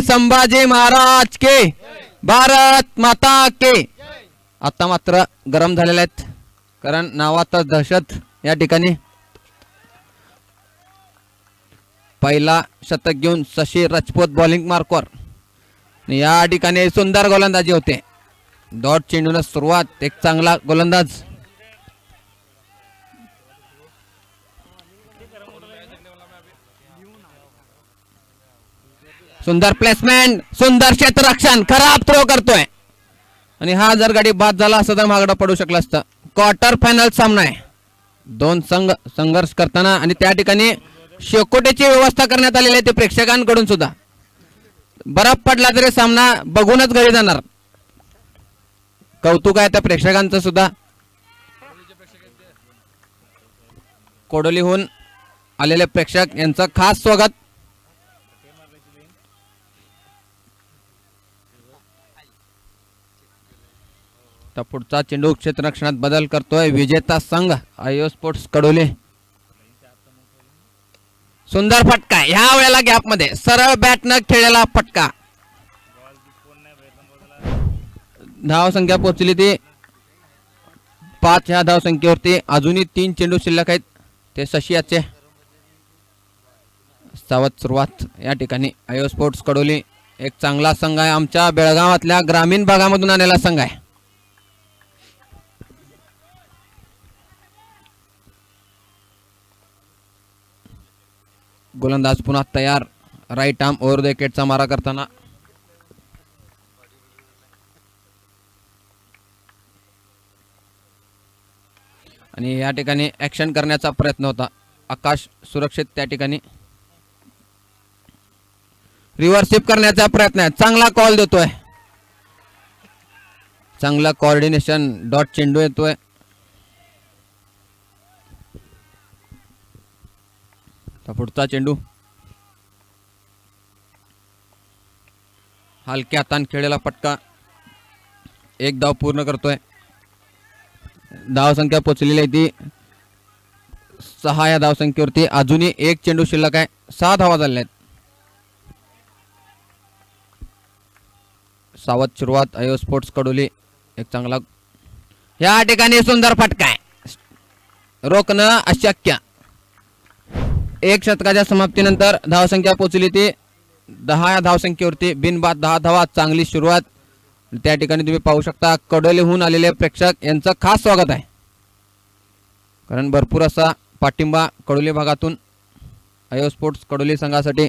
संभाजी महाराज के, भारत माता के. आता मात्र गरम झालेले आहेत कारण नावातच दहशत या ठिकाणी. पहिला शतक घेऊन शशी राजपूत बॉलिंग मार्कवर. या ठिकाणी सुंदर गोलंदाजी होते. डॉट चेंडून सुरुवात, एक चांगला गोलंदाज. सुंदर प्लेसमेंट, सुंदर क्षेत्ररक्षण, खराब थ्रो करतोय आणि हा जर गाडी बाद झाला असता तर मागडं पडू शकलं असतं. क्वार्टर फायनल सामना आहे. दोन संघ संघर्ष करताना आणि त्या ठिकाणी शेकोटीची व्यवस्था करण्यात आलेली आहे ते प्रेक्षकांकडून सुद्धा. बरफ पडला तरी सामना बघूनच घरी जाणार. कौतुक आहे त्या प्रेक्षकांचं सुद्धा. कोडोलीहून आलेले प्रेक्षक यांचं खास स्वागत. तर पुढचा चेंडू क्षेत्ररक्षणात बदल करतोय विजेता संघ आयो स्पोर्ट्स कडोली. सुंदर फटका, ह्या वेळेला गॅप मध्ये सरळ बॅट न खेळलेला फटका. धाव संख्या पोहोचली ती 5. ह्या धाव संख्येवरती अजूनही 3 चेंडू शिल्लक आहेत. ते शशियाचे. सावध सुरुवात या ठिकाणी आयो स्पोर्ट्स कडोली एक चांगला संघ आहे. आमच्या बेळगावातल्या ग्रामीण भागामधून आलेला संघ आहे. गोलंदाज पुन्हा तयार. राईट आर्म ओव्हर द विकेटचा मारा करताना. आणि या ठिकाणी ऍक्शन करण्याचा प्रयत्न होता. आकाश सुरक्षित त्या ठिकाणी रिव्हर्सिप करण्याचा प्रयत्न आहे. चांगला कॉल देतोय, चांगला कोऑर्डिनेशन. डॉट चेंडू येतोय. पुढचा चेंडू हलक्या हातान खेळलेला फटका. एक धाव पूर्ण करतोय. धाव संख्या पोचलेली आहे ती 6. या धाव संख्येवरती अजूनही एक चेंडू शिल्लक आहे. 6 धावा झाल्या आहेत. सावध सुरुवात आयो स्पोर्ट्स कडोली. एक चांगला या ठिकाणी सुंदर फटका आहे. रोखणं अशक्य. एक षटकाच्या समाप्तीनंतर धावसंख्या पोहोचली ती 10. या धावसंख्येवरती बिनबाद 10 धावा. चांगली सुरुवात त्या ठिकाणी तुम्ही पाहू शकता. कडोलीहून आलेले प्रेक्षक यांचं खास स्वागत आहे कारण भरपूर असा पाठिंबा कडोली भागातून आयो स्पोर्ट्स कडोली संघासाठी.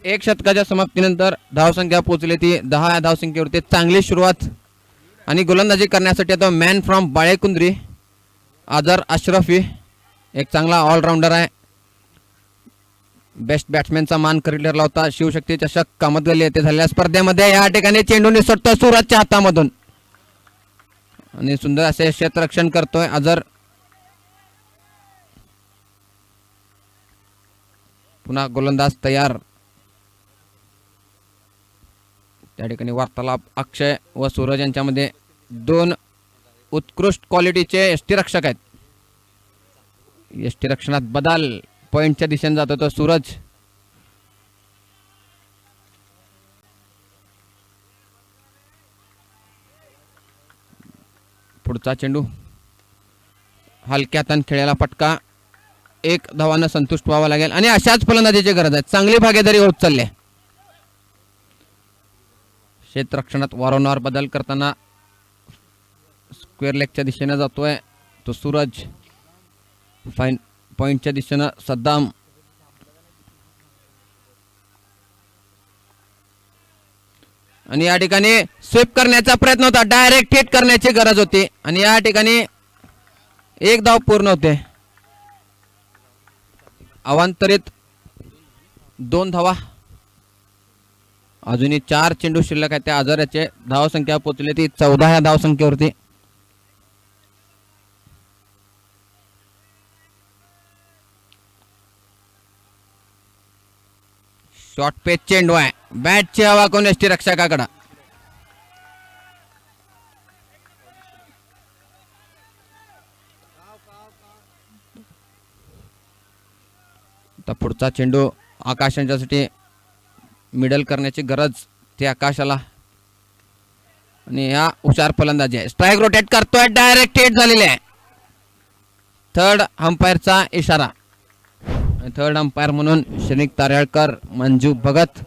एक षटकाच्या समाप्तीनंतर धावसंख्या पोहोचली ती 10. या धावसंख्येवरती चांगली सुरुवात आणि गोलंदाजी करण्यासाठी आता मॅन फ्रॉम बाळेकुंद्री आजर अशरफी एक चांगला ऑलराऊंडर आहे. बेस्ट बॅट्समॅनचा मान करीडरला होता. शिवशक्ती चषक कामतगल्ली येथे झालेल्या स्पर्धेमध्ये या ठिकाणी चेंडू निसटतो सूरजच्या हातामधून आणि सुंदर असे क्षेत्ररक्षण करतोय अजर. पुन्हा गोलंदाज तयार. त्या ठिकाणी वार्तालाप अक्षय व सूरज यांच्यामध्ये 2 उत्कृष्ट क्वालिटीचे यष्टीरक्षक आहेत. यष्टीरक्षणात बदल पॉइंटच्या दिशेने जातो तो सूरज. पुढचा चेंडू हलक्या हाताने खेळलेला फटका. 1 धावानं संतुष्ट व्हावं लागेल आणि अशाच फलंदाजीची गरज आहे. चांगली भागीदारी होत चालली आहे. क्षेत्ररक्षणात वारंवार बदल करताना स्क्वेअर लेगच्या दिशेने जातोय तो सूरज. फाईन पॉइंटच्या दिशेनं सद्दाम. आणि या ठिकाणी स्वीप करण्याचा प्रयत्न होता, डायरेक्ट हिट करण्याची गरज होती आणि या ठिकाणी एक धाव पूर्ण होते. अवांतरित 2 धावा. अजूनही 4 चेंडू शिल्लक आहेत त्या आजाराचे. धावसंख्या पोहोचली ती 14 या धावसंख्येवरती. शॉर्ट पेच चेंडू आहे, बॅटची हवा कोण यष्टीरक्षकाकडे. आता पुढचा चेंडू आकाश यांच्यासाठी मिडल करण्याची गरज ते आकाशाला. आणि ह्या हुशार फलंदाजी आहे, स्ट्राईक रोटेट करतोय, डायरेक्ट हिट झालेले आहे. थर्ड अंपायरचा इशारा. थर्ड अंपायर म्हणून श्रीनिक तारेळकर, मंजू भगत.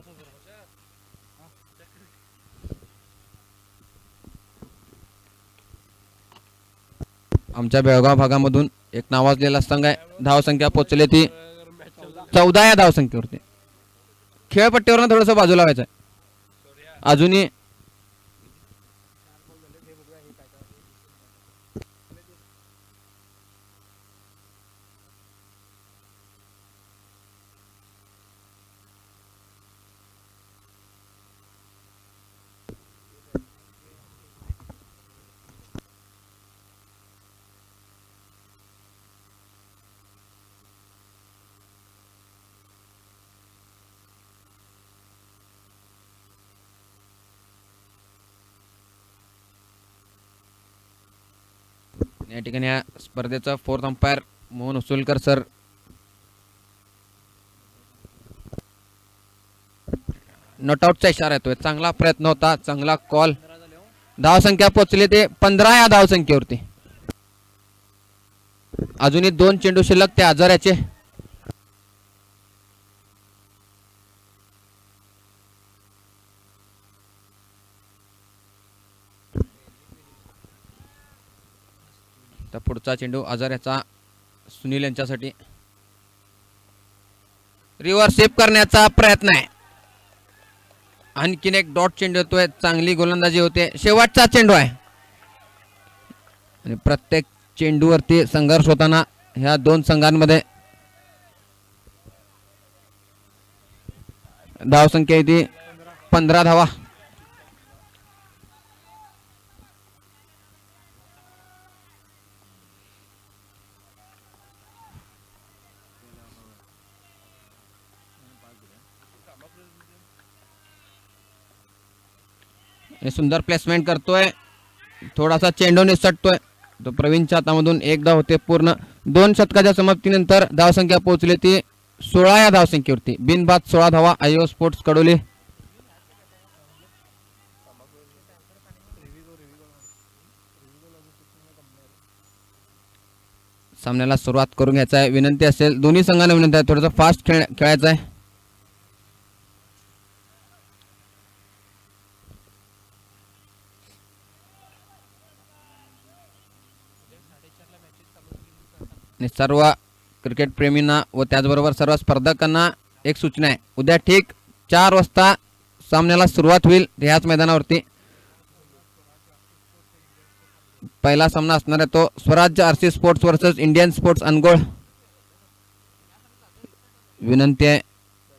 आमच्या बेळगाव भागामधून एक नावाजलेला संघ आहे. धावसंख्या पोहोचली ती 14 या धावसंख्येवरती. खेळपट्टीवरून थोडस बाजूला व्हायचं अजूनही. या ठिकाणी या स्पर्धेचा फोर्थ अंपायर मोहन उसुलकर सर. नॉटआउटचा इशारा येतोय. चांगला प्रयत्न होता, चांगला कॉल. धावसंख्या पोहोचली ते 15 या धावसंख्येवरती. अजूनही 2 चेंडू शिल्लक त्या आजाराचे. तर पुढचा चेंडू आजाराचा सुनील यांच्यासाठी. रिव्हर्स स्वीप करण्याचा प्रयत्न आहे. आणखीन एक डॉट चेंडू येतोय, चांगली गोलंदाजी होते. शेवटचा चेंडू आहे आणि प्रत्येक चेंडूवरती संघर्ष होताना ह्या 2 संघांमध्ये. धावसंख्या येते 15 धावा. सुंदर प्लेसमेंट करतोय, थोडासा चेंडू निसटतोय तो प्रवीणच्या हातामधून. एक धाव होते पूर्ण. 2 षटकाच्या समाप्तीनंतर धावसंख्या पोहोचली ती 16 या धावसंख्येवरती. बिनबाद 16 धावा आयो स्पोर्ट्स कडोली. सामन्याला सुरुवात करून घ्यायचा आहे. विनंती असेल, दोन्ही संघांना विनंती आहे, थोडंसं फास्ट खेळायचं आहे. सर्व क्रिकेट प्रेमींना व त्याचबरोबर सर्व स्पर्धकांना एक सूचना आहे. उद्या ठीक 4 वाजता सामन्याला सुरुवात होईल ह्याच मैदानावरती. पहिला सामना असणार आहे तो Swarajya RC sports versus Indian sports Angol. विनंती आहे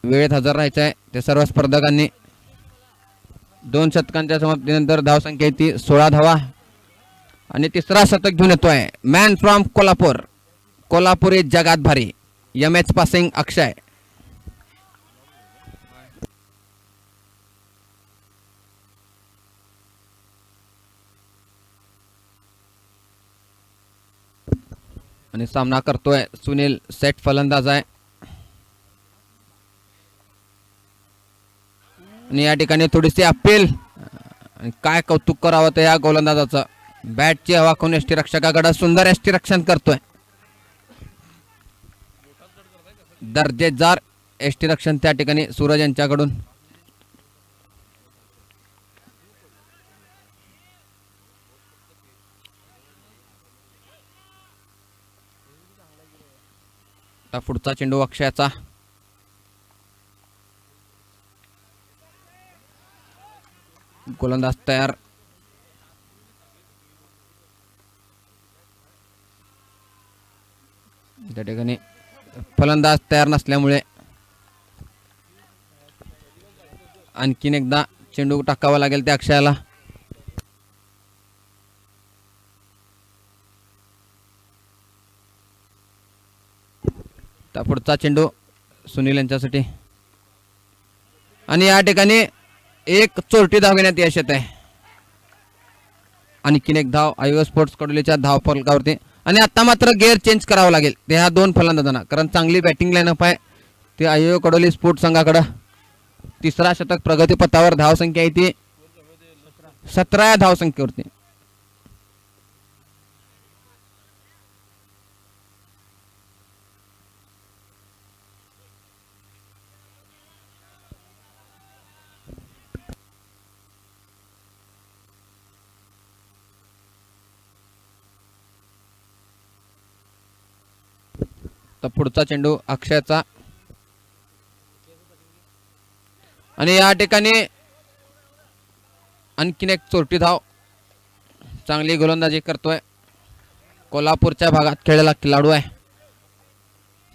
वेळेत हजर राहायचं आहे ते सर्व स्पर्धकांनी. 2 षटकांच्या समाप्तीनंतर धावसंख्या ती 16 धावा. आणि तिसरा शतक घेऊन येतोय man from Kolhapur. Kolhapur is जगात भारी. एमएच पासिंग अक्षय. आणि सामना करतोय सुनील. सेट फलंदाज आहे आणि या ठिकाणी थोडीशी अपील. काय कौतुक करावं तर या गोलंदाजाचं. बॅटची हवा कोण यष्टीरक्षकाकडे. सुंदर यष्टीरक्षण करतोय. दर्जेदार यष्टीरक्षण त्या ठिकाणी सूरज यांच्याकडून. आता पुढचा चेंडू अक्षयाचा. गोलंदाज तयार. त्या ठिकाणी फलंदाज तयार नसल्यामुळे आणखीन एकदा चेंडू टाकावा लागेल त्या अक्षयाला. त्या पुढचा चेंडू सुनील यांच्यासाठी आणि या ठिकाणी एक चोरटी धाव घेण्यात यश येत आहे. आणखीन एक धाव आयओ स्पोर्ट्स कडोलीच्या धाव फलकावरती. आणि आता मात्र गेअर चेंज करावा लागेल ते ह्या दोन फलंदाजांना, कारण चांगली बॅटिंग लाईनअप आहे ते आयओ कडोली स्पोर्ट्स संघाकडं. तिसरा शतक प्रगतीपथावर. धावसंख्या आहे ती 17 या धावसंख्येवरती. तर पुढचा चेंडू अक्षयाचा आणि या ठिकाणी आणखीन एक चोरटी धाव. चांगली गोलंदाजी करतोय. कोल्हापूरच्या भागात खेळलेला खेळाडू आहे.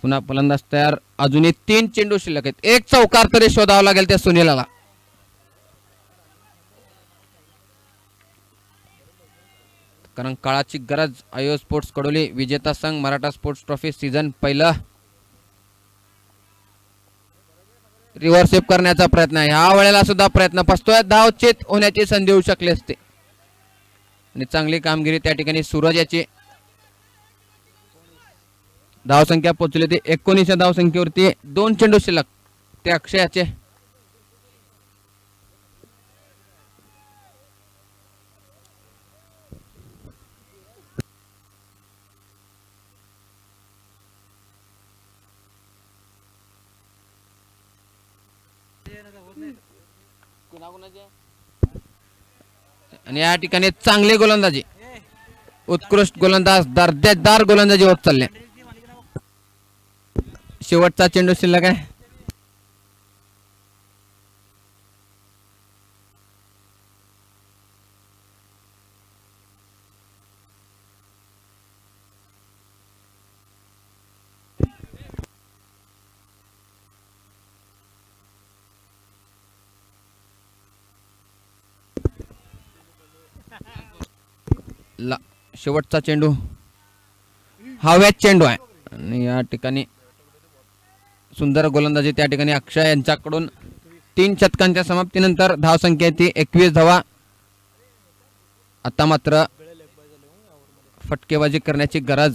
पुन्हा फलंदाज तयार. अजूनही 3 चेंडू शिल्लक आहेत. एक चौकार तरी शोधावा लागेल त्या सुनीलाला. कारण काळाची गरज. आयओ स्पोर्ट्स कडोली विजेता संघ मराठा स्पोर्ट्स ट्रॉफी सीझन पहिलं रिव्हर्स स्वीप करण्याचा प्रयत्न आहे. ह्या वेळेला सुद्धा प्रयत्न फसतोय. धावचेत होण्याची संधी होऊ शकली असते. आणि चांगली कामगिरी त्या ठिकाणी सूरज याची. धावसंख्या पोहोचली ती 19 धावसंख्येवरती. 2 चेंडू शिल्लक ते अक्षयाचे. आणि या ठिकाणी चांगली गोलंदाजी. उत्कृष्ट गोलंदाज दर्जेदार गोलंदाजी होत चालले. शेवटचा चेंडू शिल्लक आहे. शेवटचा चेंडू हव्यात चेंडू आहे. आणि या ठिकाणी सुंदर गोलंदाजी त्या ठिकाणी अक्षय यांच्याकडून. 3 शतकांच्या समाप्तीनंतर धावसंख्या ती 21 धावा. आता मात्र फटकेबाजी करण्याची गरज.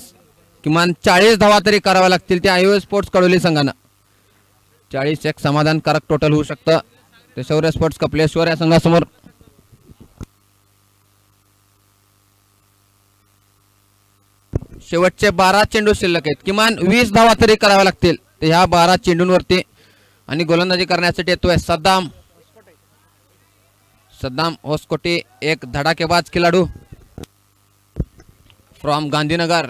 किमान 40 धावा तरी कराव्या लागतील त्या आयओ स्पोर्ट्स कडोली संघानं. 40 एक समाधानकारक टोटल होऊ शकतं ते शौर्य स्पोर्ट्स कपलेश्वर या संघासमोर. शेवटचे 12 चेंडू शिल्लक आहेत. किमान 20 धावा तरी कराव्या लागतील ते ह्या 12 चेंडूंवरती. आणि गोलंदाजी करण्यासाठी येतोय सद्दाम होसकोटी. एक धडाकेबाज खेळाडू फ्रॉम गांधीनगर.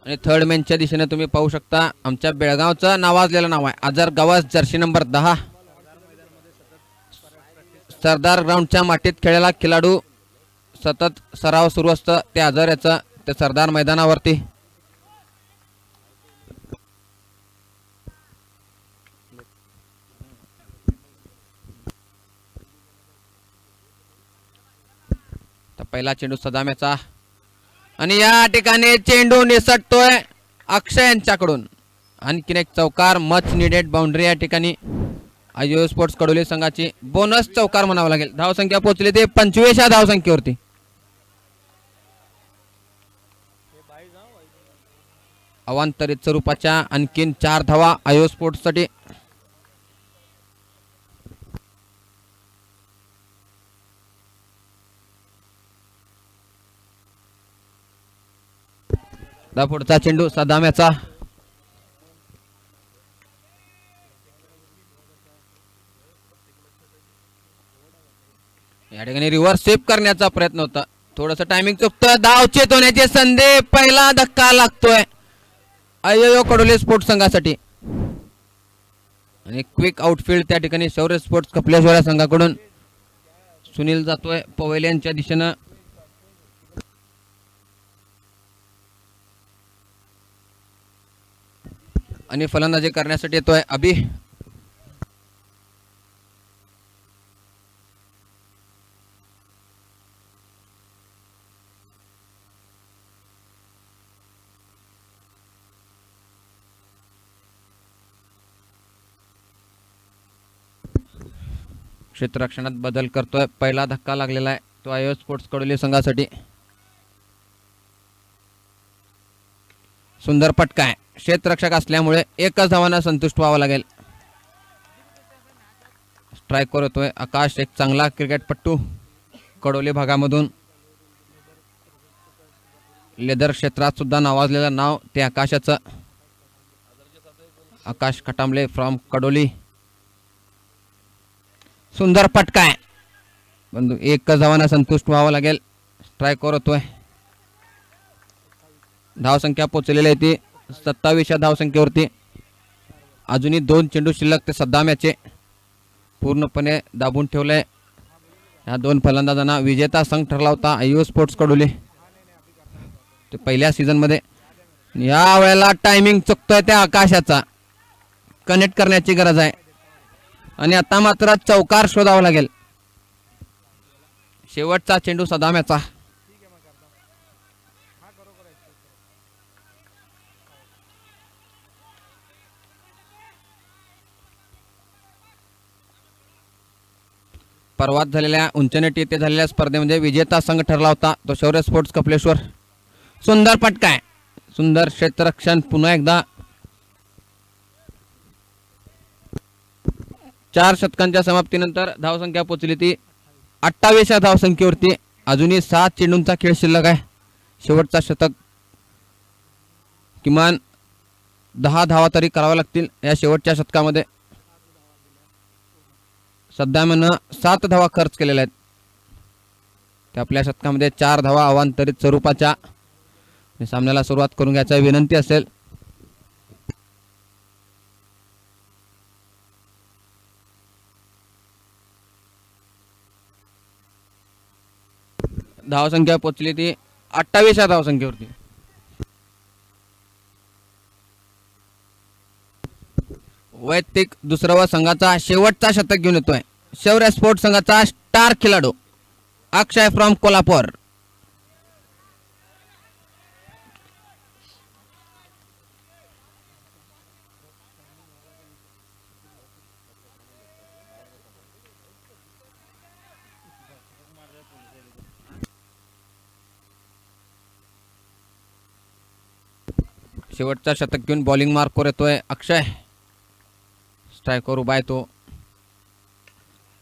आणि थर्ड मॅनच्या दिशेने तुम्ही पाहू शकता आमच्या बेळगावचं नावाजलेलं नाव आहे अजर गवस. Jersey number 10. सरदार ग्राउंडच्या मातीत खेळलेला खेळाडू. सतत सराव सुरू असतं ते अजर याचं ते सरदार मैदानावरती. तर पहिला चेंडू सदाम्याचा आणि या ठिकाणी चेंडू निसटतोय अक्षय यांच्याकडून. आणखीन एक चौकार. मच निडेड बाउंड्री या ठिकाणी आयओ स्पोर्ट्स कडोली संघाची. बोनस चौकार म्हणावा लागेल. धावसंख्या पोहोचली ते 25 या धावसंख्येवरती. अवांतरित स्वरूपाच्या आणखीन 4 धावा आयओ स्पोर्ट्स साठी. पुढचा चेंडू सदाम्याचा. या ठिकाणी रिव्हर्स स्वीप करण्याचा प्रयत्न होता, थोडस टायमिंग चुकतं. धाव चेतवण्याची संधी, पहिला धक्का लागतोय अय्यो कडोली स्पोर्ट्स संघासाठी आणि क्विक आउटफील्ड त्या ठिकाणी शौर्य स्पोर्ट्स कपिलेश्वर संघाकडून. सुनील जातोय पवेलियनच्या दिशेनं. आणि फलंदाजी करण्यासाठी येतोय अभि. क्षेत्ररक्षणात बदल करतोय, पहिला धक्का लागलेला आहे तो आयो स्पोर्ट्स कडोली संघासाठी. सुंदर फटका आहे, क्षेत्ररक्षक असल्यामुळे एकच धावांना संतुष्ट व्हावं लागेल. स्ट्राईकवर होतोय आकाश, एक चांगला क्रिकेटपट्टू कडोली भागामधून. लेदर क्षेत्रात सुद्धा नावाजलेलं नाव ते आकाशाचं. आकाश खटांबले फ्रॉम कडोली. सुंदर फटका आहे, बंधू एकच धावांना संतुष्ट व्हावं लागेल. स्ट्राईकवर होतोय. धावसंख्या पोचलेली आहे ती 27 धावसंख्येवरती. अजूनही 2 चेंडू शिल्लक ते सध्या मॅचचे पूर्णपणे दाबून ठेवलंय. या 2 फलंदाजांना विजेता संघ ठरला होता आयु स्पोर्ट्स कडोली ते पहिल्या सीझनमध्ये. या वेळेला टायमिंग चुकतोय त्या आकाशाचा, कनेक्ट करण्याची गरज आहे आणि आता मात्र चौकार शोधावा लागेल. शेवटचा चेंडू सदाम्याचा. परवात झालेल्या उंचनेटी येथे झालेल्या स्पर्धेमध्ये विजेता संघ ठरला होता तो शौर्य स्पोर्ट्स कपिलेश्वर. सुंदर फटका आहे, सुंदर क्षेत्ररक्षण पुन्हा एकदा. 4 षटकांच्या समाप्तीनंतर धावसंख्या पोचली ती 28 धावसंख्येवरती. अजूनही 7 चेंडूंचा खेळ शिल्लक आहे. शेवटचा शतक किमान 10 धावा तरी कराव्या लागतील या शेवटच्या शतकामध्ये. सध्या म्हणून 7 धावा खर्च केलेल्या आहेत. त्या आपल्या शतकामध्ये 4 धावा अवांतरित स्वरूपाच्या. सामन्याला सुरुवात करून घ्यायची विनंती असेल. धावसंख्या पोचली ती 28 धावसंख्येवरती. वैयक्तिक दुसरा संघाचा शेवटचा शतक घेऊन येतोय शौर्य स्पोर्ट्स संघाचा स्टार खेळाडू अक्षय फ्रॉम कोल्हापूर. शेवटचा शतक घेऊन बॉलिंग मार्कवर येतोय अक्षय. स्ट्राईकवर उभा आहे तो.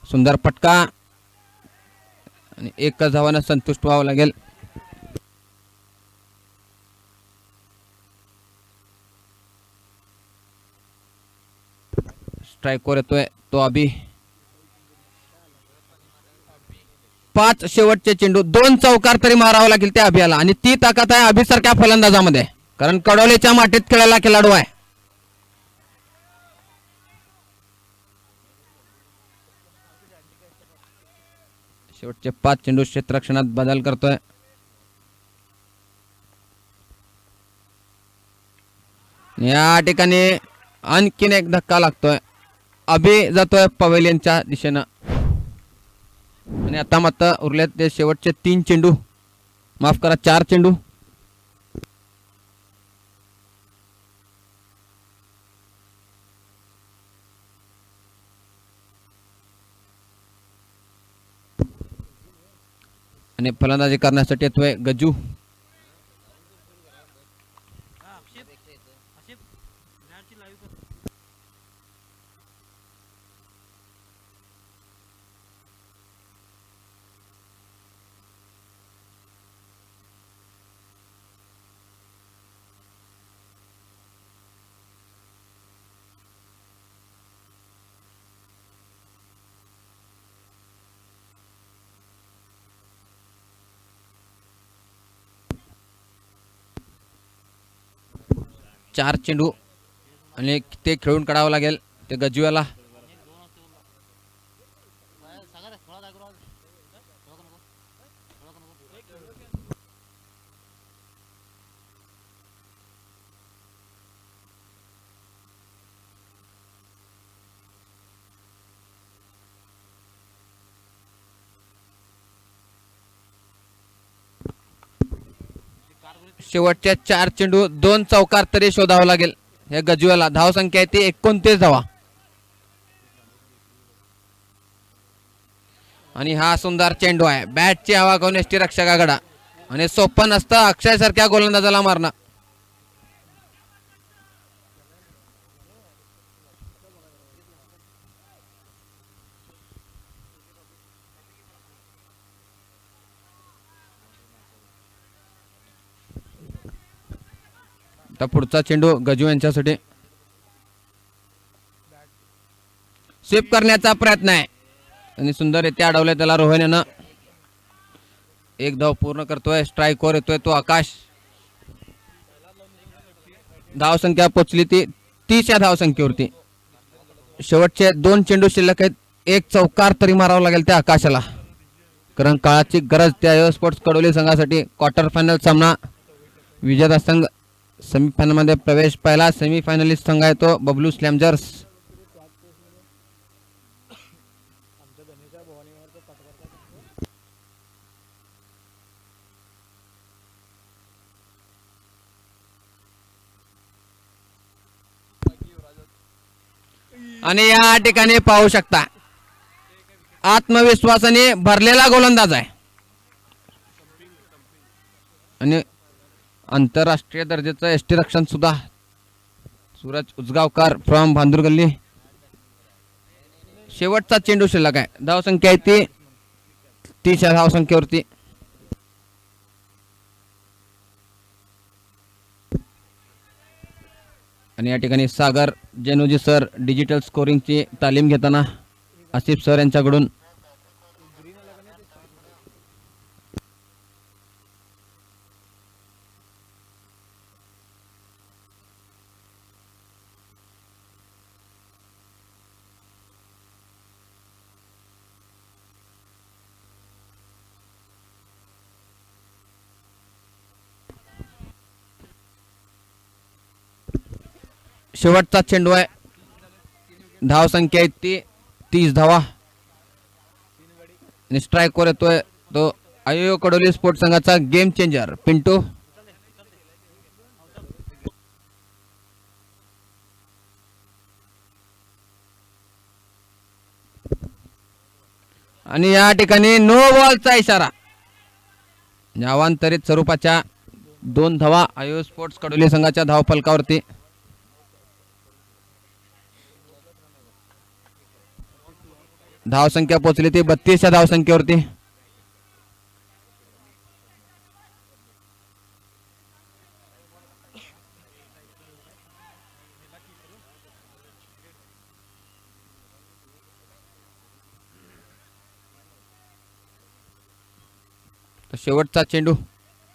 सुंदर फटका आणि एकच धावानं संतुष्ट व्हावं लागेल. स्ट्राईकवर येतोय तो अभि. 5 शेवटचे चेंडू, 2 चौकार तरी मारावा लागेल त्या अभियाला आणि ती ताकद आहे अभिसारख्या फलंदाजामध्ये, कारण कडोलीच्या मातीत खेळायला खेळाडू आहे. शेवटचे 5 चेंडू क्षेत्ररक्षणात बदल करतोय. या ठिकाणी आणखीन एक धक्का लागतोय. अभि जातोय पवेलियनच्या दिशेनं आणि आता मात्र उरलेत ते शेवटचे 3 चेंडू, माफ करा 4 चेंडू. आणि फलंदाजी करण्यासाठी येतोय गजू. 4 चेंडू आणि ते खेळून काढावं लागेल ते गजव्याला. शेवटच्या 4 चेंडू 2 चौकार तरी शोधावं लागेल हे गजव्याला. धावसंख्या आहे ती 29 धावा. आणि हा सुंदर चेंडू आहे. बॅटची हवा घेऊन एसटी रक्षकाकडा आणि सोपं नसतं अक्षय सारख्या गोलंदाजाला मारणं. आता पुढचा चेंडू गजू यांच्यासाठी. स्वीप करण्याचा प्रयत्न आहे आणि सुंदर येथे अडवले त्याला रोहन यानं. एक धाव पूर्ण करतोय. स्ट्राईकवर येतोय तो आकाश. धावसंख्या पोचली ती 30 या धावसंख्येवरती. शेवटचे 2 चेंडू शिल्लक आहेत. एक चौकार तरी मारावा लागेल त्या आकाशाला कारण काळाची गरज त्या स्पोर्ट्स कडोली संघासाठी. क्वार्टर फायनल सामना विजेता संघ सेमीफायनल मध्ये प्रवेश. पहिला सेमीफायनलिस्ट संघ आहे तो बबलू स्लॅमजर्स. आणि या ठिकाणी पाहू शकता आत्मविश्वासाने भरलेला गोलंदाज आहे आणि आंतरराष्ट्रीय दर्जाचं एसटी रक्षण सुद्धा. सूरज उजगावकर फ्रॉम भांदुरगल्ली. शेवटचा चेंडू शिल्लक आहे. धावसंख्या आहे ती 30 या धावसंख्येवरती. आणि या ठिकाणी सागर जेनुजी सर डिजिटल स्कोरिंगची तालीम घेताना आसिफ सर यांच्याकडून. शेवटचा चेंडू आहे. धावसंख्या आहे ती 30 धावा. आणि स्ट्राईकवर येतोय तो आयो कडोली स्पोर्ट्स संघाचा गेम चेंजर पिंटू. आणि या ठिकाणी नो बॉलचा इशारा. नावांतरित स्वरूपाच्या 2 धावा आयो स्पोर्ट्स कडोली संघाच्या धावफलकावरती. धावसंख्या पोहोचली ती 32 या धावसंख्येवरती. शेवटचा चेंडू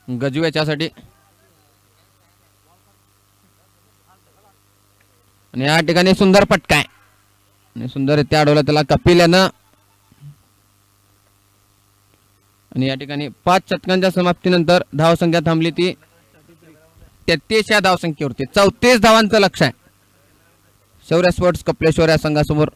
गजू याच्यासाठी. आणि या ठिकाणी सुंदर फटका आहे आणि सुंदर इथे अडवला त्याला कपिल यानं. आणि या ठिकाणी 5 षटकांच्या समाप्तीनंतर धावसंख्या थांबली ती 33 या धावसंख्येवरती. 34 धावांचं लक्ष आहे शौर्य स्पोर्ट्स कपलेश्वर या संघासमोर.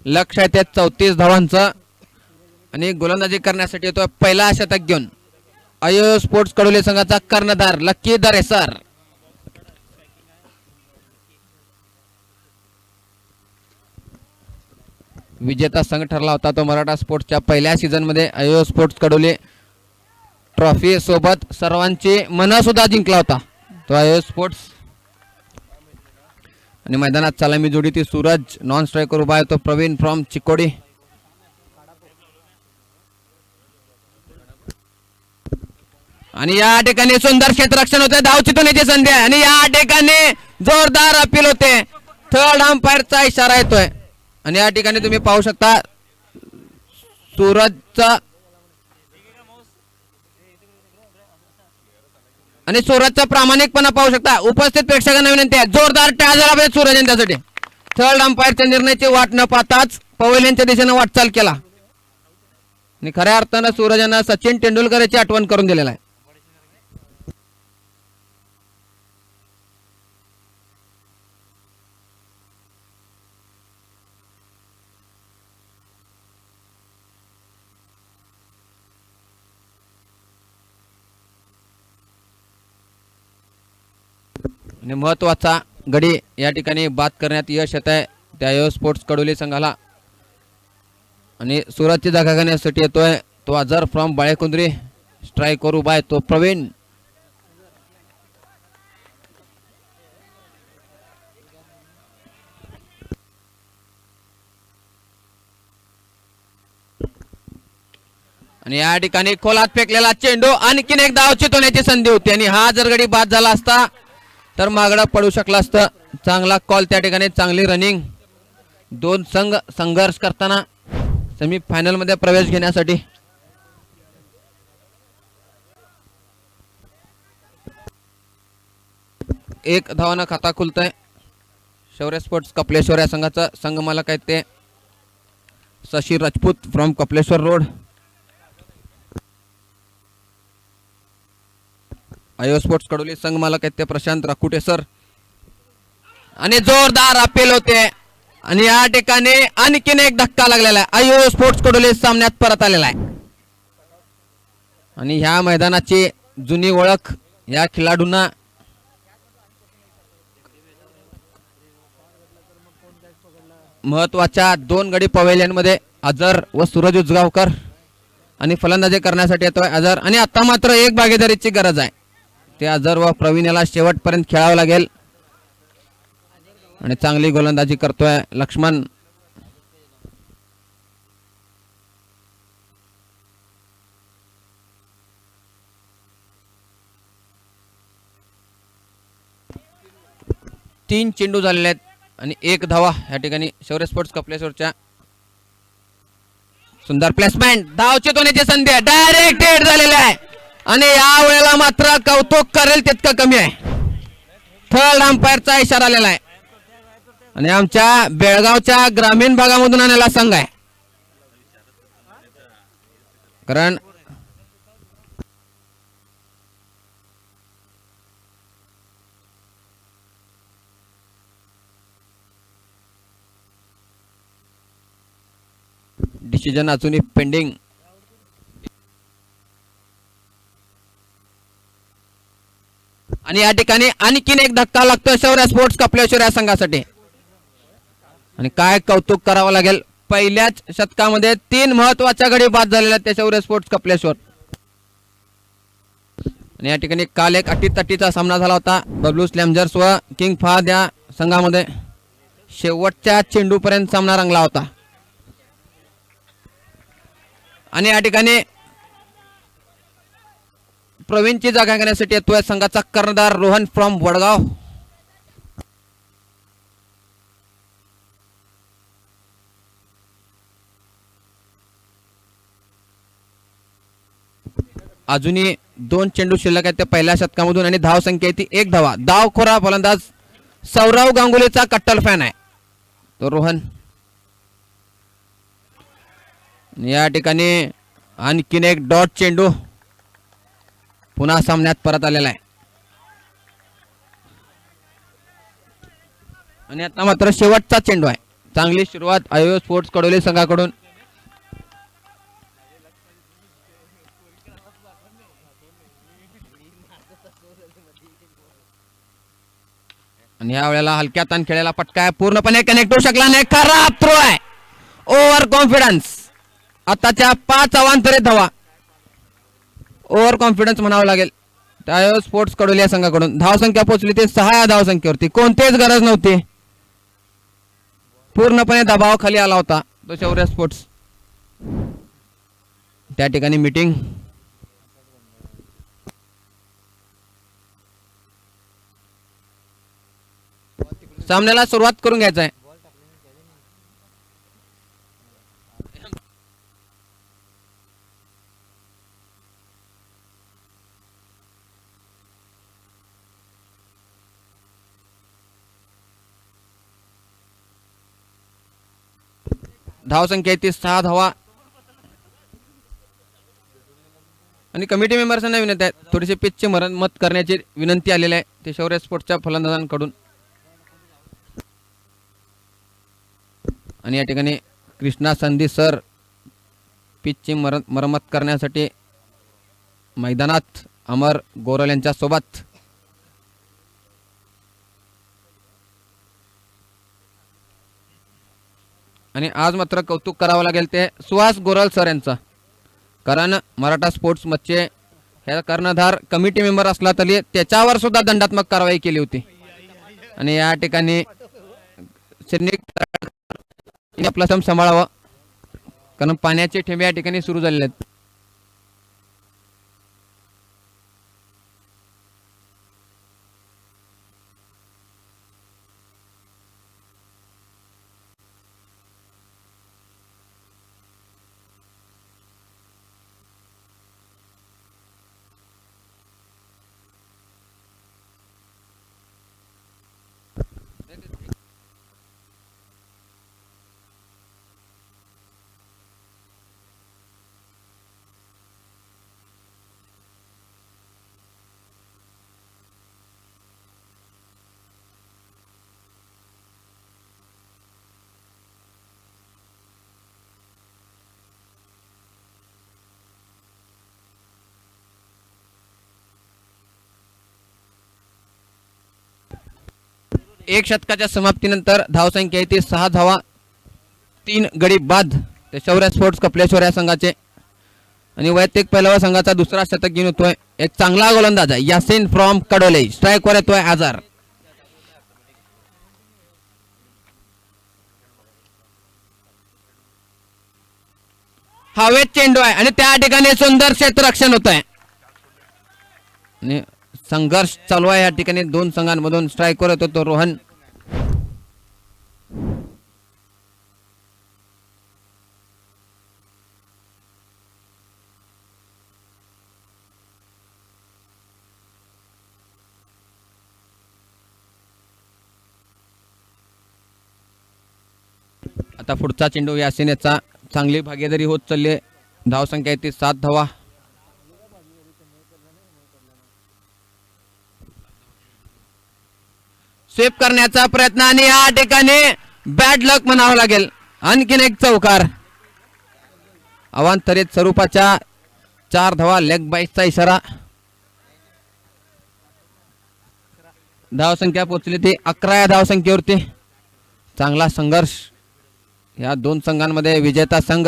लक्ष आहे ते 34 धावांचं आणि गोलंदाजी करण्यासाठी येतो पहिला शतक घेऊन आयो स्पोर्ट्स कडोली संघाचा कर्णधार लक्की दरेसर. विजेता संघ ठरला होता तो मराठा स्पोर्ट्सच्या पहिल्या सीझन मध्ये आयो स्पोर्ट्स कडोली ट्रॉफी सोबत सर्वांची मन सुद्धा जिंकला होता तो आयो स्पोर्ट्स. आणि मैदानात सलामी जोडी ती सूरज नॉन स्ट्रायकर उभा आहे तो प्रवीण फ्रॉम चिकोडी. आणि या ठिकाणी सुंदर क्षेत्ररक्षण होते धाव चितवण्याची संधी आहे आणि या ठिकाणी जोरदार अपील होते थर्ड अंपायरचा इशारा येतोय आणि या ठिकाणी तुम्ही पाहू शकता सूरजचा आणि सूरजचा प्रामाणिकपणा पाहू शकता. उपस्थित प्रेक्षकांना विनंती आहे जोरदार टाळ्या झाला पाहिजे सूरज यांच्यासाठी. थर्ड अंपायरच्या निर्णयाची वाट न पाहताच पवेलियनच्या दिशेने वाटचाल केला आणि खऱ्या अर्थानं सूरज यांना सचिन तेंडुलकरची आठवण करून दिलेला आहे. आणि महत्वाचा गडी या ठिकाणी बाद करण्यात यश येत आहे त्या आयो स्पोर्ट्स कडोली संघाला. आणि सूरजची जागा घेण्यासाठी येतोय तो अजर फ्रॉम बाळेकुंद्री. स्ट्राईकवर उभा आहे तो प्रवीण. आणि या ठिकाणी खोलात फेकलेला चेंडू आणखीन एक धाव चितवण्याची संधी होती आणि हा जर गडी बाद झाला असता तर मागडं पडू शकला असतं. चांगला कॉल त्या ठिकाणी चांगली रनिंग. दोन संघ संघर्ष करताना सेमीफायनल मध्ये प्रवेश घेण्यासाठी. एक धावानं खाता खुलतंय शौर्य स्पोर्ट्स कपलेश्वर या संघाचा. संघ मालक आहेत ते शशी राजपूत फ्रॉम कपलेश्वर रोड. आयो स्पोर्ट्स कडोली संघ मालक आहेत ते प्रशांत राकुटे सर. आणि जोरदार अपील होते आणि या ठिकाणी आणखीन एक धक्का लागलेला आहे. आयो स्पोर्ट्स कडोली सामन्यात परत आलेला आहे आणि ह्या मैदानाची जुनी ओळख या खेळाडूंना महत्वाच्या दोन गडी पवेलियन मध्ये अजर व सूरज उजगावकर आणि फलंदाजी करण्यासाठी येतोय अजर. आणि आता मात्र एक भागीदारीची गरज आहे ते अजर व प्रवीण याला शेवटपर्यंत खेळावं लागेल. आणि चांगली गोलंदाजी करतोय लक्ष्मण. तीन चेंडू झालेले आहेत आणि एक धावा या ठिकाणी शौर्य स्पोर्ट्स कपलेश्वरच्या. सुंदर प्लेसमेंट धाव चितवण्याची संधी आहे डायरेक्ट हिट झालेली आहे आणि या वेळेला मात्र कौतुक करेल तितकं कमी आहे. थर्ड अंपायरचा इशारा आलेला आहे आणि आमच्या बेळगावच्या ग्रामीण भागामधून आलेला संघ आहे कारण डिसिजन अजूनही पेंडिंग. आणि या ठिकाणी आणखीन एक धक्का लागतो शौर्य स्पोर्ट्स कपलेश्वर या संघासाठी. आणि काय कौतुक करावं लागेल पहिल्याच शतकामध्ये तीन महत्वाच्या गडी बाद झालेल्या त्या शौर्य स्पोर्ट्स कपलेश्वर. आणि या ठिकाणी काल एक अटीतटीचा सामना झाला होता बबलू स्लॅमजर्स व किंग फहद या संघामध्ये. शेवटच्या चेंडूपर्यंत सामना रंगला होता आणि या ठिकाणी प्रवीणची जागा घेण्यासाठी येतोय संघाचा कर्णधार रोहन फ्रॉम वडगाव. अजूनही दोन चेंडू शिल्लक आहेत त्या पहिल्या शतकामधून आणि धाव संख्या ती एक धावा. धावखोरा फलंदाज सौरव गांगुलीचा कट्टर फॅन आहे तो रोहन. या ठिकाणी आणखीन एक डॉट चेंडू पुन्हा सामन्यात परत आलेला आहे आणि आता मात्र शेवटचा चेंडू आहे चांगली सुरुवात आयो स्पोर्ट्स कडोली संघाकडून. आणि या वेळेला हलक्या ताण खेळायला पटका आहे, पूर्णपणे कनेक्ट होऊ शकला नाही. खराब थ्रो आहे. Over confidence. आताच्या 5 अवांतरित धावा. ओव्हर कॉन्फिडन्स म्हणावं लागेल त्या स्पोर्ट्स कडोली या संघाकडून. धावसंख्या पोहोचली ते 6 या धावसंख्येवरती. कोणतीच गरज नव्हती, पूर्णपणे दबावाखाली आला होता तो शौर्य स्पोर्ट्स. त्या ठिकाणी मीटिंग सामन्याला सुरुवात करून घ्यायचं आहे. धावसंख्या ती 6 धावा. आणि कमिटी मेंबर्सना विनंती आहे, थोडीशी पिचची मत करण्याची विनंती आलेली आहे ते शौर्य स्पोर्ट्सच्या फलंदाजांकडून. आणि या ठिकाणी कृष्णा संधी सर पिचची मरम्मत करण्यासाठी मैदानात अमर गोरल यांच्या सोबत. आणि आज मात्र कौतुक करावं लागेल ते सुहास गोरल सर यांचं, कारण मराठा स्पोर्ट्स मच्छे ह्या कर्णधार कमिटी मेंबर असला तरी त्याच्यावर सुद्धा दंडात्मक कारवाई केली होती. आणि या ठिकाणी आपला सम सांभाळावं, कारण पाण्याचे ठेंबे या ठिकाणी सुरू झालेले आहेत. एक षटकाच्या समाप्तीनंतर धावसंख्या येते 6 धावा, 3 गडी बाद ते शौर्य स्पोर्ट्स कपलेश्वर या संघाचे. आणि वैयक्तिक पहिला संघाचा दुसरा शतक घेऊन येतोय एक चांगला गोलंदाज आहे यासिन फ्रॉम कडोले. स्ट्राईकवर येतोय आजार. हवेत चेंडू आहे आणि त्या ठिकाणी सुंदर क्षेत्ररक्षण होत आहे. आणि संघर्ष चालू आहे या ठिकाणी दोन संघांमधून. स्ट्राईकवर येतो तो रोहन. आता पुढचा चेंडू यासिन याचा. चांगली भागीदारी होत चालली. धावसंख्या येते 7 धावा. स्वीप करण्याचा प्रयत्न आणि या ठिकाणी बॅड लक म्हणावं लागेल. आणखीन एक चौकार. अवांतरित स्वरूपाच्या 4 धावा. लेग बाईसचा इशारा. धावसंख्या पोहोचली ती 11 या धावसंख्येवरती. चांगला संघर्ष या दोन संघांमध्ये. विजेता संघ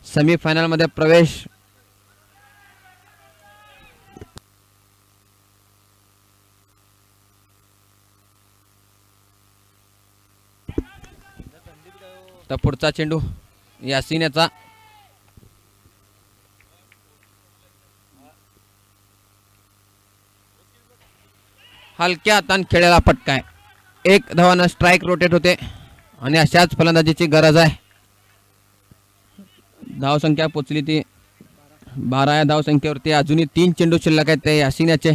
सेमीफायनल मध्ये प्रवेश. तर पुढचा चेंडू यासिन याचा. हलक्या हातान खेळायला पटकाय. 1 धावानं स्ट्राईक रोटेट होते आणि अशाच फलंदाजीची गरज आहे. धावसंख्या पोचली ती 12 या धावसंख्येवरती. अजूनही 3 चेंडू शिल्लक आहेत ते यासिन याचे.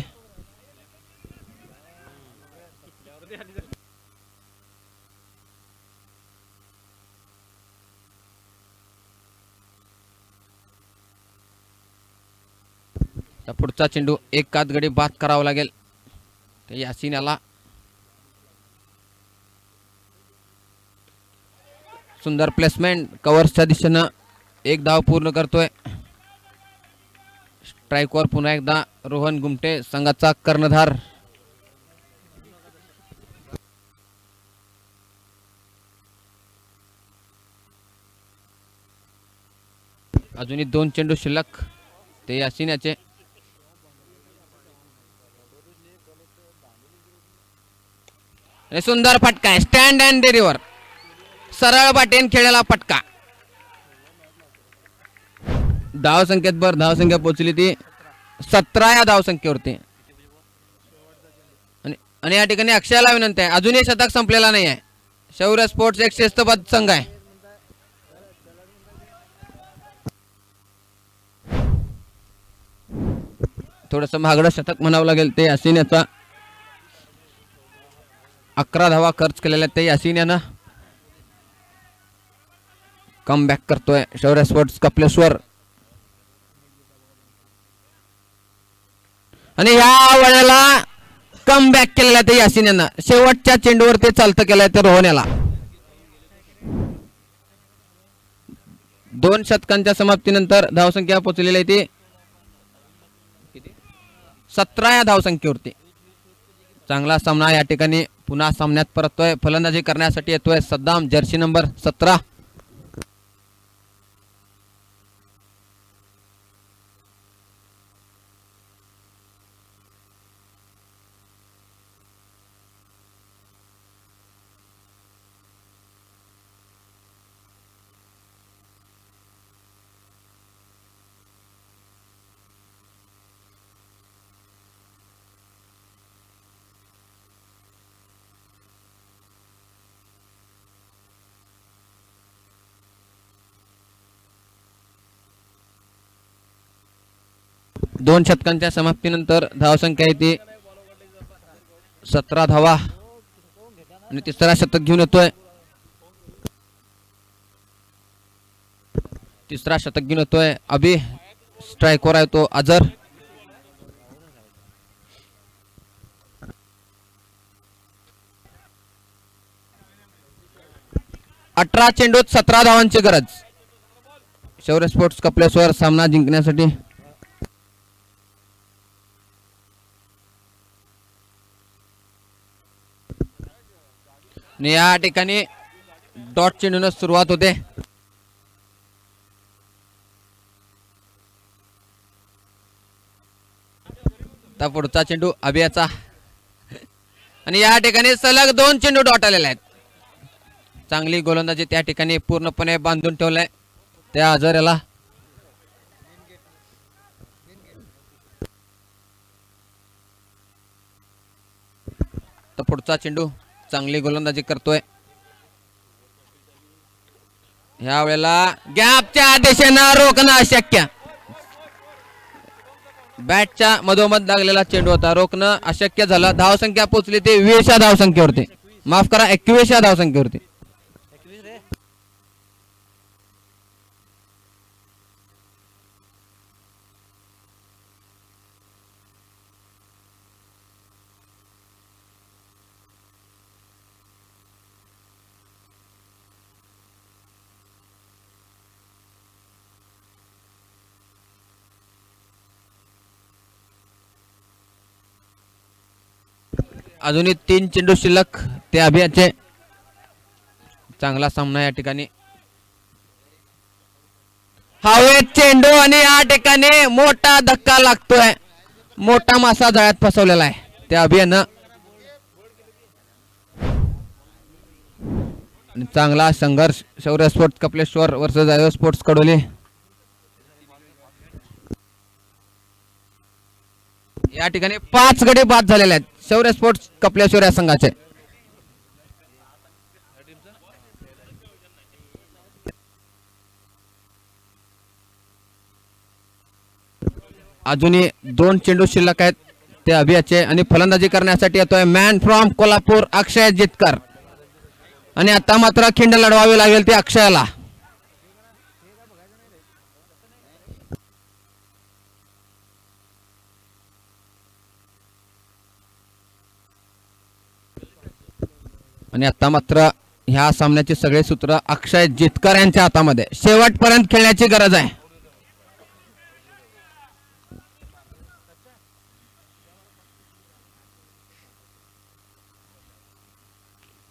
तर पुढचा चेंडू एक कातगडी बाद करावा लागेल ते यासिन याला. सुंदर प्लेसमेंट कव्हर्सच्या दिशेनं एक धाव पूर्ण करतोय. स्ट्राईकवर पुन्हा एकदा रोहन गुमटे संघाचा कर्णधार. अजूनही 2 चेंडू शिल्लक. ते यासिन याचे सुंदर फटका आहे. स्टँड अँड डेरिव्हर सरळ बाटेन खेळलेला फटका. धाव संख्येत धावसंख्या पोहोचली ती 17 या धावसंख्येवरती. आणि या ठिकाणी अक्षयाला विनंती आहे. अजूनही शतक संपलेला नाही आहे. शौर्य स्पोर्ट्स एक शिस्तबद्ध संघ आहे. थोडस महागडं शतक म्हणावं लागेल. ते यासिन याचा 11 धावा खर्च केलेल्या. ते यासिन यानं कम बॅक करतोय शौर्य स्पोर्ट्स कपलेश्वर. आणि या वेळेला कम बॅक केलेला ते यासिन यानं. शेवटच्या चेंडूवर ते चालतं केलंय ते रोहन याला. 2 षटकांच्या समाप्तीनंतर धावसंख्या पोहोचलेली आहे ती 17 या धावसंख्येवरती. चांगला सामना या ठिकाणी पुन्हा सामन्यात परततोय. फलंदाजी करण्यासाठी येतोय सद्दाम, जर्सी नंबर 17. दोन षटकांच्या समाप्तीनंतर धावसंख्या आहे ती 17 धावा. आणि तिसरा शतक घेऊन येतोय. तिसरा शतक घेऊन येतोय अभि. स्ट्राईकवर आहे तो अजर. अठरा चेंडूत 17 धावांची गरज शौर्य स्पोर्ट्स कपलेश्वर सामना जिंकण्यासाठी. या ठिकाणी डॉट चेंडून सुरुवात होते. पुढचा चेंडू अभियाचा. आणि या ठिकाणी सलग 2 चेंडू डॉट आलेले आहेत. चांगली गोलंदाजी त्या ठिकाणी पूर्णपणे बांधून ठेवलंय त्या अजर याला. तर पुढचा चेंडू चांगली गोलंदाजी करतोय. ह्या वेळेला गॅपच्या दिशेनं रोखणं अशक्य. बॅटच्या मधोमध लागलेला चेंडू होता. रोखणं अशक्य झालं. धावसंख्या पोहोचली ते 20 या धावसंख्येवरती. माफ करा 21 या धावसंख्येवरती. अजूनही 3 चेंडू शिल्लक ते अभियाचे. चांगला सामना या ठिकाणी. हवेत चेंडू आणि या ठिकाणी मोठा धक्का लागतोय. मोठा मासा जाळ्यात फसवलेला आहे त्या अभियानं. चांगला संघर्ष शौर्य स्पोर्ट्स कपलेश्वर वर्सेस आयो स्पोर्ट्स कडोली. या ठिकाणी 5 गडी बाद झालेले आहेत शौर्य स्पोर्ट्स कपलेश्वर या संघाचे. अजूनही 2 चेंडू शिल्लक आहेत ते अभियाचे. आणि फलंदाजी करण्यासाठी येतोय मॅन फ्रॉम कोल्हापूर अक्षय जितकर. आणि आता मात्र खिंड लढवावी लागेल ती अक्षयाला. आणि आता मात्र ह्या सामन्याचे सगळे सूत्र अक्षय जितकर यांच्या हातामध्ये. शेवटपर्यंत खेळण्याची गरज आहे.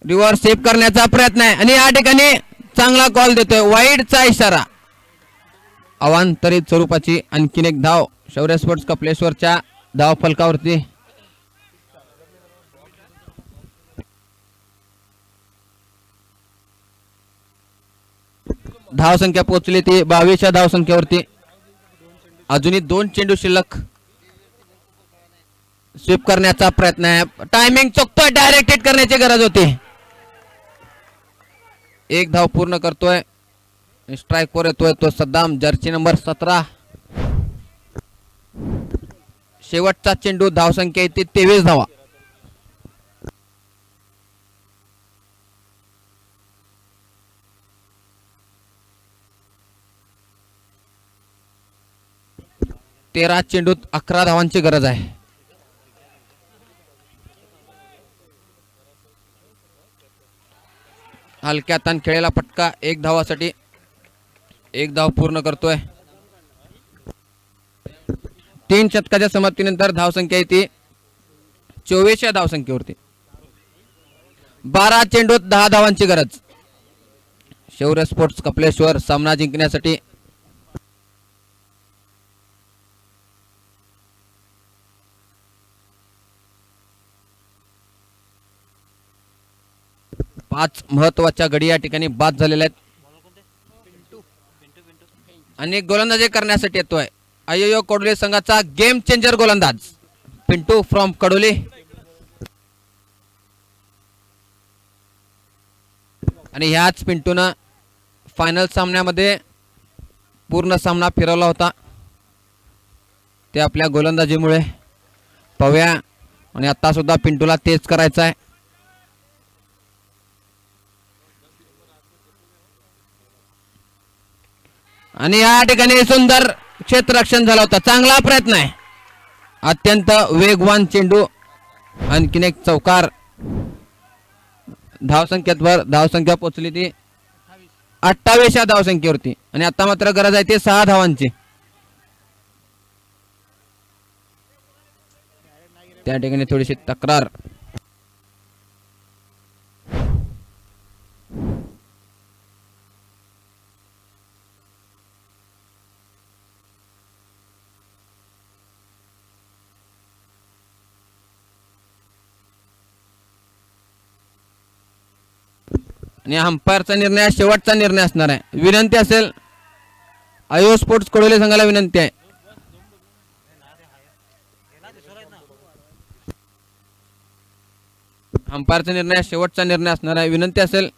रिव्हर्स स्वीप करण्याचा प्रयत्न आहे आणि या ठिकाणी चांगला कॉल देतोय. वाईडचा इशारा. अवांतरित स्वरूपाची आणखीन एक धाव शौर्य स्पोर्ट्स कपलेश्वरच्या धाव फलकावरती. धाव संख्या पोहोचली ती 22 धाव संख्येवरती. अजूनही 2 चेंडू शिल्लक. स्वीप करण्याचा प्रयत्न आहे. टायमिंग चुकतोय. डायरेक्ट हिट करण्याची गरज होती. एक धाव पूर्ण करतोय. स्ट्राइक वर येतोय तो सद्दाम जर्सी नंबर 17. शेवटचा चेंडू. धाव संख्या येते 23 धावा. तेरा चेंडूत 11 धावांची गरज आहे. हलक्या ताण खेळलेला फटका 1 धावासाठी. 1 धाव पूर्ण करतोय. 3 षटकाच्या समाप्तीनंतर धावसंख्या येते 24 या धावसंख्येवरती. 12 चेंडूत 10 धावांची गरज. शौर्य स्पोर्ट्स कपलेश्वर सामना जिंकण्यासाठी. पाच महत्वाच्या गडी या ठिकाणी बाद झालेल्या आहेत आणि गोलंदाजी करण्यासाठी येतोय अय्यो कडोली संघाचा गेम चेंजर गोलंदाज पिंटू फ्रॉम कडोली. आणि ह्याच पिंटूनं फायनल सामन्यामध्ये पूर्ण सामना फिरवला होता. ते आपल्या गोलंदाजीमुळे पाहूया. आणि आता सुद्धा पिंटूला तेच करायचं आहे. आणि या ठिकाणी सुंदर क्षेत्ररक्षण झालं होतं. चांगला प्रयत्न आहे. अत्यंत वेगवान चेंडू. आणखीन एक चौकार. धावसंख्या पोहोचली ती 28 या धावसंख्येवरती. आणि आता मात्र गरज आहे ती 6 धावांची. त्या ठिकाणी थोडीशी तक्रार. आणि अंपायरचा निर्णय शेवटचा निर्णय असणार आहे. विनंती असेल आयो स्पोर्ट्स कडोली संघाला विनंती आहे. अंपायरचा निर्णय शेवटचा निर्णय असणार आहे. विनंती असेल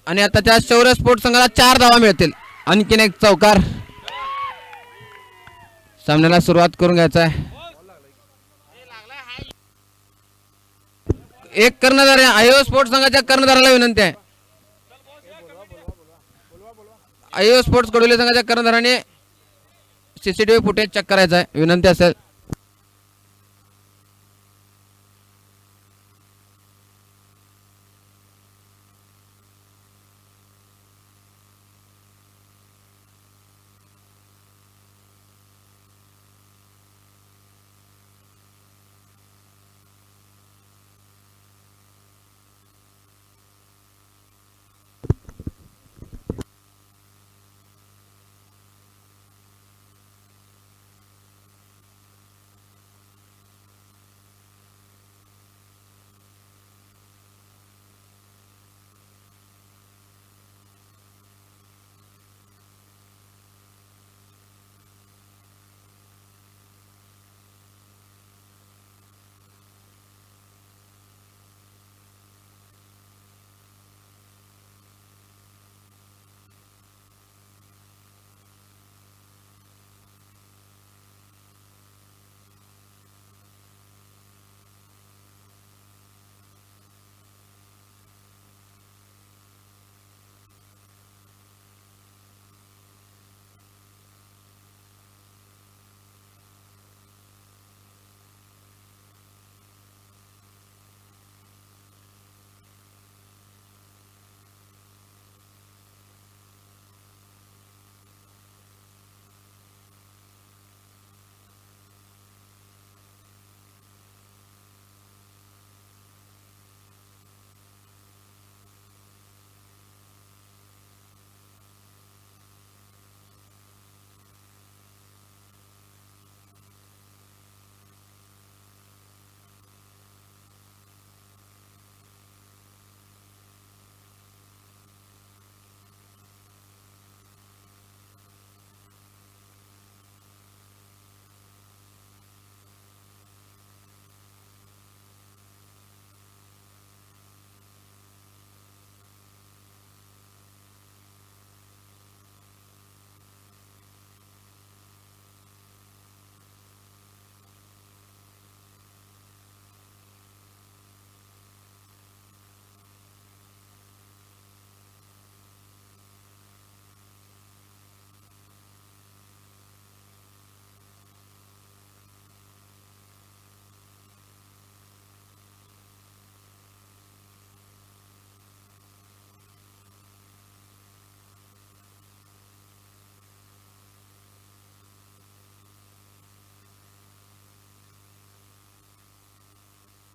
आणि आताच्या शौर्य स्पोर्ट्स संघाला 4 धावा मिळतील. आणखीन एक चौकार. सामन्याला सुरुवात करून घ्यायचा आहे. एक कर्णधार आयो स्पोर्ट्स संघाच्या कर्णधाराला विनंती आहे. आयो स्पोर्ट्स कडोली संघाच्या कर्णधाराने सीसीटीव्ही फुटेज चेक करायचा आहे. विनंती असेल.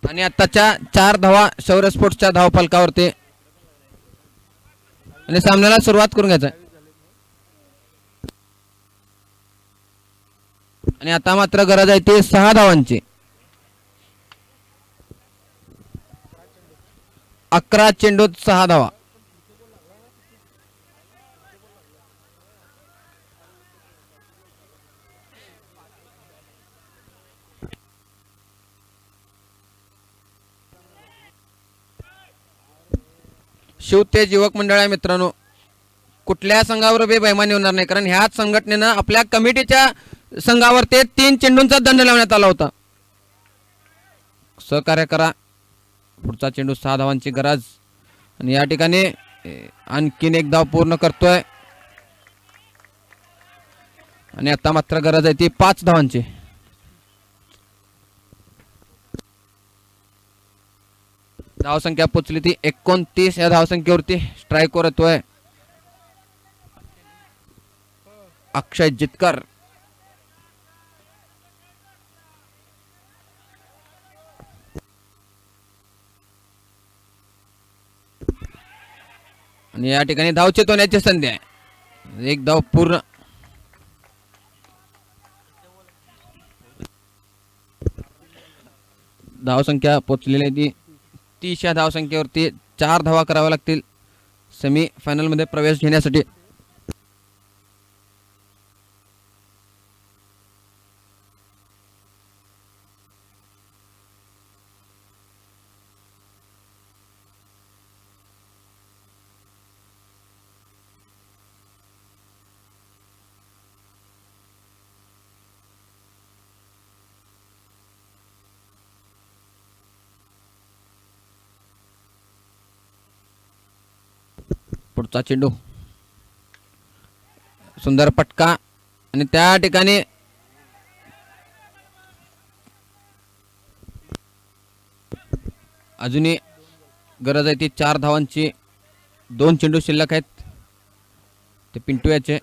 आणि आताच्या 4 धावा शौर्य स्पोर्ट्सच्या धावफलकावरती आणि सामन्याला सुरुवात करून घ्यायचं. आणि आता मात्र गरज आहे ती 6 धावांची. 11 चेंडूत 6 धावा. शिवतेज युवक मंडळ आहे मित्रांनो. कुठल्या संघावर बेबैमानी होणार नाही, कारण ह्याच संघटनेनं आपल्या कमिटीच्या संघावर ते 3 चेंडूंचा दंड लावण्यात आला होता. सहकार्य करा. पुढचा चेंडू 6 धावांची गरज. आणि या ठिकाणी आणखीन एक धाव पूर्ण करतोय. आणि आता मात्र गरज आहे ती 5 धावांची. धावसंख्या पोचली ती 29. या धावसंख्येवरती स्ट्राईकवर येतोय अक्षय जितकर. आणि या ठिकाणी धाव चेतवण्याची संधी आहे. एक धाव पूर्ण. धावसंख्या पोचलेली आहे ती 30. या धावसंख्येवरती 4 धावा कराव्या लागतील सेमी फायनल मध्ये प्रवेश घेण्यासाठी. पुढचा चेंडू सुंदर पटका आणि त्या ठिकाणी अजूनही गरज आहे ती 4 धावांची. 2 चेंडू शिल्लक आहेत ते पिंटू याचे.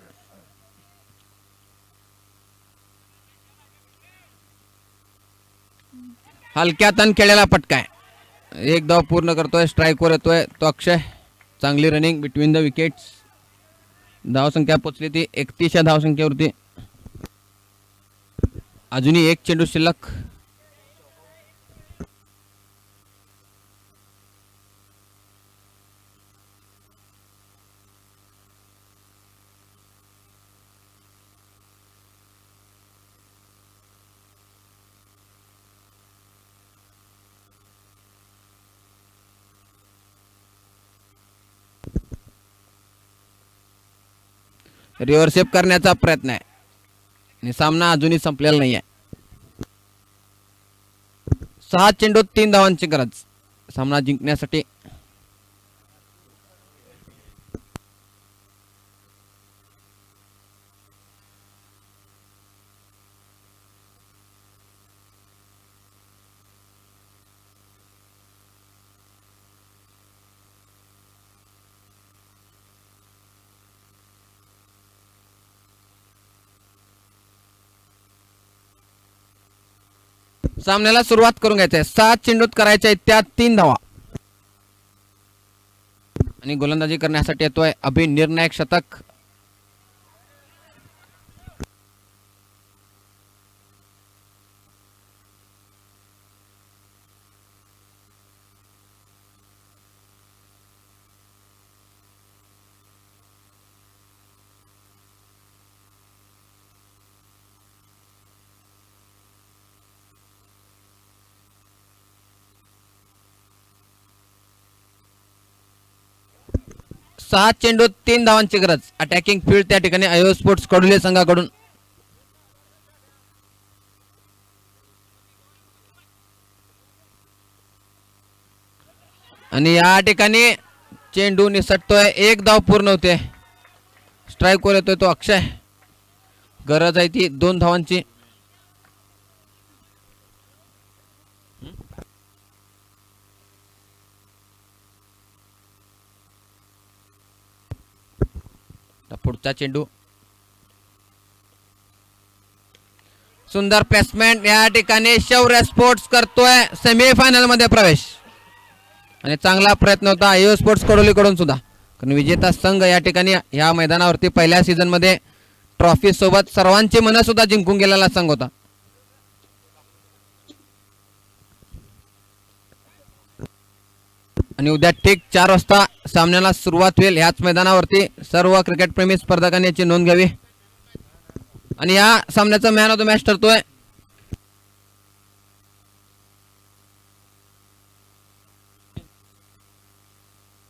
हलक्यातन खेळलेला फटका आहे. एक धाव पूर्ण करतोय. स्ट्राईकवर येतोय तो अक्षय. चांगली रनिंग बिटवीन द विकेट्स. धावसंख्या पोचली ती 31 या धावसंख्येवरती. अजूनही एक चेंडू शिल्लक. रिव्हर्सेप करण्याचा प्रयत्न आहे आणि सामना अजूनही संपलेला नाही आहे. 6 चेंडूत 3 धावांची गरज सामना जिंकण्यासाठी. सामन्याला सुरुवात करून घ्यायचंय. 7 चेंडूत करायच्या त्या 3 धावा आणि गोलंदाजी करण्यासाठी येतोय अभि. निर्णायक शतक. सहा चेंडूत 3 धावांची गरज. अटॅकिंग फील्ड त्या ठिकाणी आयो स्पोर्ट्स कडुले संघाकडून. आणि या ठिकाणी चेंडू निसटतोय. एक धाव पूर्ण होते. स्ट्राईकवर येतोय तो अक्षय. गरज आहे ती 2 धावांची. पुढचा चेंडू सुंदर प्लेसमेंट. या ठिकाणी शौर्य स्पोर्ट्स करतोय सेमीफायनल मध्ये प्रवेश आणि चांगला प्रयत्न होता आयो स्पोर्ट्स कडोली कडून सुद्धा. कारण विजेता संघ या ठिकाणी या मैदानावरती पहिल्या सीझन मध्ये ट्रॉफी सोबत सर्वांची मनं सुद्धा जिंकून गेलेला संघ होता. आणि उद्या ठीक 4 वाजता सामन्याला सुरुवात होईल याच मैदानावरती. सर्व क्रिकेट प्रेमी स्पर्धकांनी याची नोंद घ्यावी. आणि या सामन्याचा मॅन ऑफ द मॅच ठरतोय